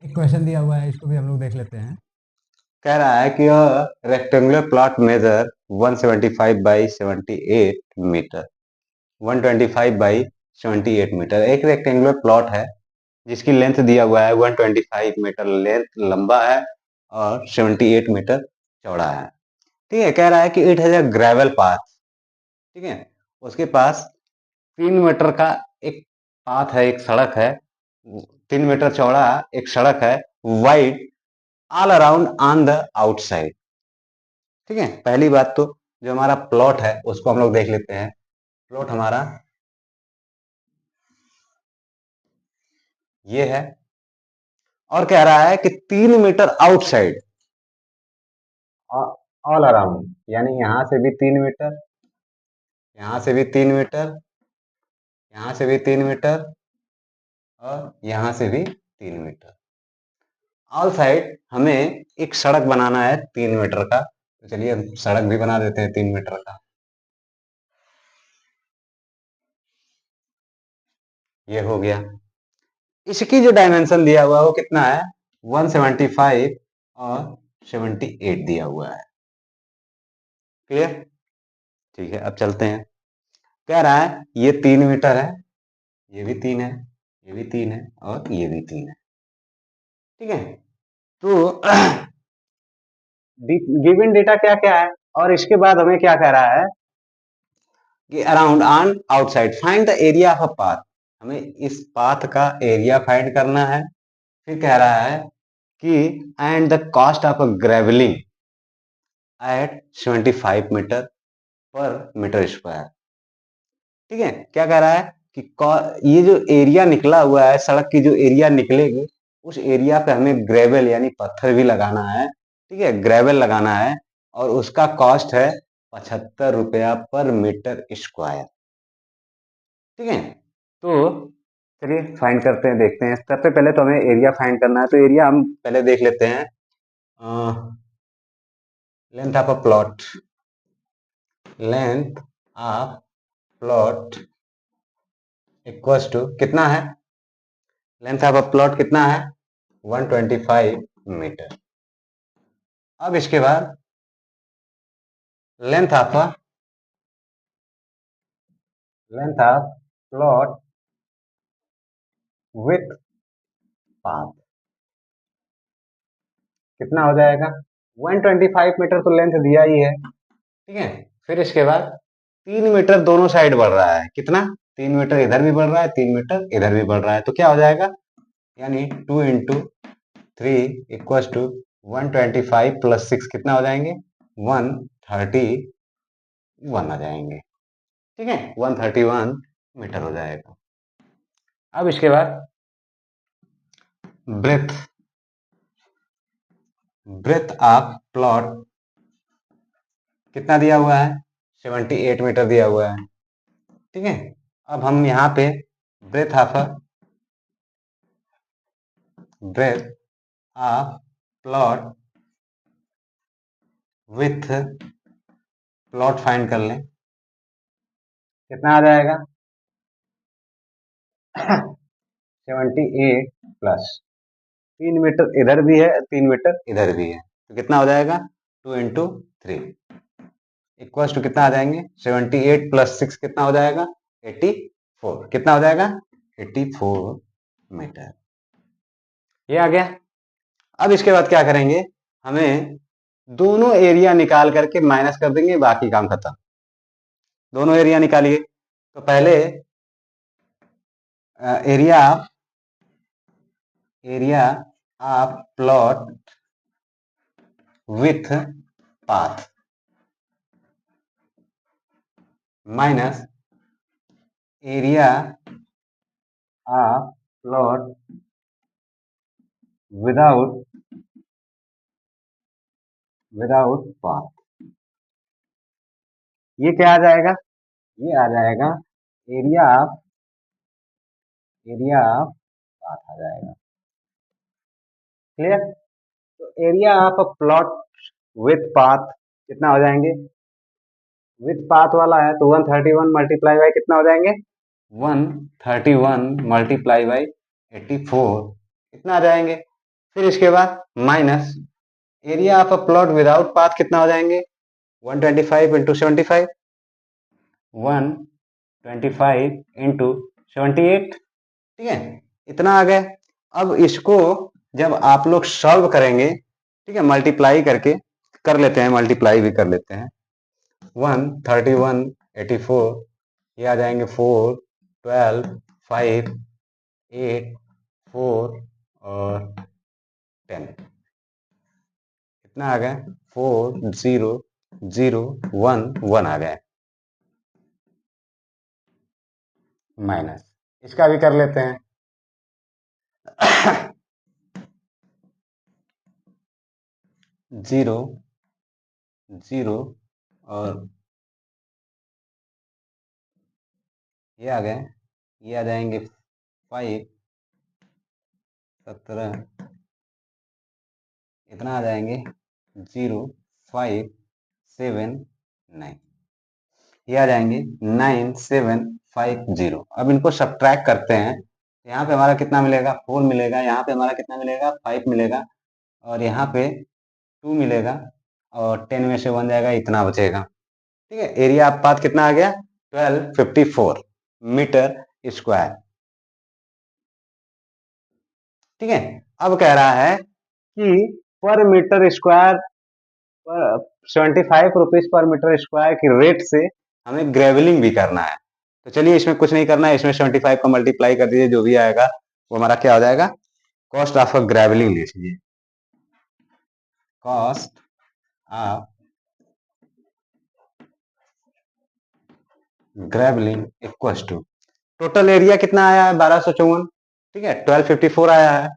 एक क्वेश्चन दिया हुआ है, इसको भी हम लोग देख लेते हैं। कह रहा है कि rectangular plot measure 175 by 78 metre. 125 by 78 metre एक रेक्टेंगुलर प्लॉट है जिसकी लेंथ दिया हुआ है 125 मीटर लेंथ लंबा है और 78 मीटर चौड़ा है। ठीक है, कह रहा है कि it has a gravel path. ठीक है, उसके पास 3 मीटर का एक पाथ है, एक सड़क है, 3 मीटर चौड़ा एक सड़क है, wide all around on the outside. ठीक है, पहली बात तो जो हमारा प्लॉट है उसको हम लोग देख लेते हैं। प्लॉट हमारा ये है और कह रहा है कि 3 मीटर आउटसाइड ऑल अराउंड, यानी यहां से भी 3 मीटर, यहां से भी 3 मीटर, यहां से भी 3 मीटर और यहां से भी 3 मीटर। ऑल साइड हमें एक सड़क बनाना है 3 मीटर का, तो चलिए हम सड़क भी बना देते हैं 3 मीटर का। ये हो गया। इसकी जो डायमेंशन दिया हुआ है वो कितना है? 175 और 78 दिया हुआ है। क्लियर? ठीक है, अब चलते हैं। कह रहा है ये 3 मीटर है, ये भी 3 है, ये भी 3 है और ये भी 3 है। ठीक है, तो गिवन डेटा क्या क्या है और इसके बाद हमें क्या कह रहा है कि around on outside find the area of a path. हमें इस पाथ का एरिया फाइंड करना है। फिर कह रहा है कि and the cost of a gravelling at 75 metre per metre square. ठीक है, क्या कह रहा है कि ये जो एरिया निकला हुआ है, सड़क की जो एरिया निकलेगी उस एरिया पे हमें ग्रेवल यानी पत्थर भी लगाना है। ठीक है, ग्रेवल लगाना है और उसका कॉस्ट है 75 रुपया पर मीटर स्क्वायर। ठीक है, तो चलिए फाइंड करते हैं, देखते हैं। सबसे पहले तो हमें एरिया फाइंड करना है, तो एरिया हम पहले देख लेते हैं। Length of a plot, length of plot equals to कितना है? लेंथ ऑफ अ प्लॉट कितना है? 125 मीटर। अब इसके बाद length of length of plot with path कितना हो जाएगा? 125 मीटर तो लेंथ दिया ही है। ठीक है, फिर इसके बाद 3 मीटर दोनों साइड बढ़ रहा है। कितना? 3 मीटर इधर भी बढ़ रहा है, 3 मीटर इधर भी बढ़ रहा है, तो क्या हो जाएगा? यानी 2 × 3 इक्वल्स टू 125 प्लस 6 कितना हो जाएंगे? 131 आ जाएंगे। ठीक है, 131 मीटर हो जाएगा। अब इसके बाद ब्रेथ, ब्रेथ ऑफ प्लॉट कितना दिया हुआ है? 78 मीटर दिया हुआ है। ठीक है, अब हम यहाँ पे breadth of breadth of plot with plot find कर लें, कितना आ जाएगा? 78 प्लस 3 मीटर इधर भी है, 3 मीटर इधर भी है, तो कितना हो जाएगा? 2 × 3 इक्वल्स टू कितना आ जाएंगे? 78 प्लस 6 कितना हो जाएगा? 84। कितना हो जाएगा? 84 मीटर। ये आ गया। अब इसके बाद क्या करेंगे? हमें दोनों एरिया निकाल करके माइनस कर देंगे, बाकी काम खत्म। दोनों एरिया निकालिए, तो पहले area area of plot with path minus area of plot without without path. ये क्या आ जाएगा? ये आ जाएगा एरिया ऑफ पाथ आ जाएगा। क्लियर? तो area of a plot with path कितना हो जाएंगे? विथ पाथ वाला है तो 131 मल्टीप्लाई बाई कितना हो जाएंगे? 131 मल्टीप्लाई बाई 84 कितना आ जाएंगे? फिर इसके बाद minus area of a plot without path कितना हो जाएंगे 125 इंटू 75 125 इंटू 78 ठीक है इतना आ गया। अब इसको जब आप लोग सॉल्व करेंगे ठीक है मल्टीप्लाई करके कर लेते हैं मल्टीप्लाई भी कर लेते हैं 131 84 ये आ जाएंगे 4 12 5 8 4 और 10 कितना आ गया 4 0 0 1 1 आ गया माइनस इसका भी कर लेते हैं 0 0 और ये आ गए ये आ जाएंगे 5 17 इतना आ जाएंगे 0 5 7 9 ये आ जाएंगे 9 7 5 0 अब इनको सब्ट्रैक्ट करते हैं यहाँ पे हमारा कितना मिलेगा 4 मिलेगा यहाँ पे हमारा कितना मिलेगा 5 मिलेगा और यहाँ पे 2 मिलेगा और 10 में से 1 जाएगा इतना बचेगा ठीक है एरिया ऑफ पाथ कितना आ गया 1254 मीटर स्क्वायर ठीक है अब कह रहा है कि पर मीटर स्क्वायर 75 रुपीज पर मीटर स्क्वायर की रेट से हमें ग्रेवलिंग भी करना है तो चलिए इसमें कुछ नहीं करना है इसमें 75 को मल्टीप्लाई कर दीजिए जो भी आएगा वो हमारा क्या हो जाएगा कॉस्ट ऑफ ग्रेवलिंग लीजिए cost of gravelling equal to total area कितना आया है 1254 ठीक है 1254 आया है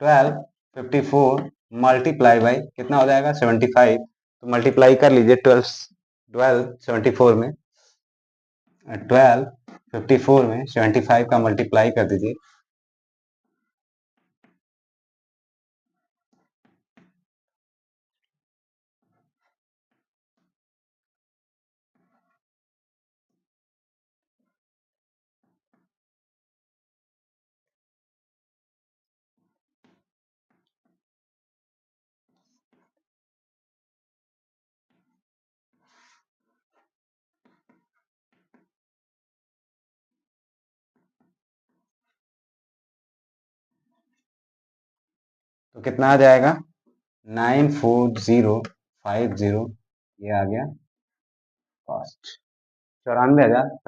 1254 मल्टीप्लाई बाई कितना हो जाएगा 75 तो मल्टीप्लाई कर लीजिए 1274 में 1254 में 75 का मल्टीप्लाई कर दीजिए तो कितना आ जाएगा 94050 ये आ गया कॉस्ट 94,050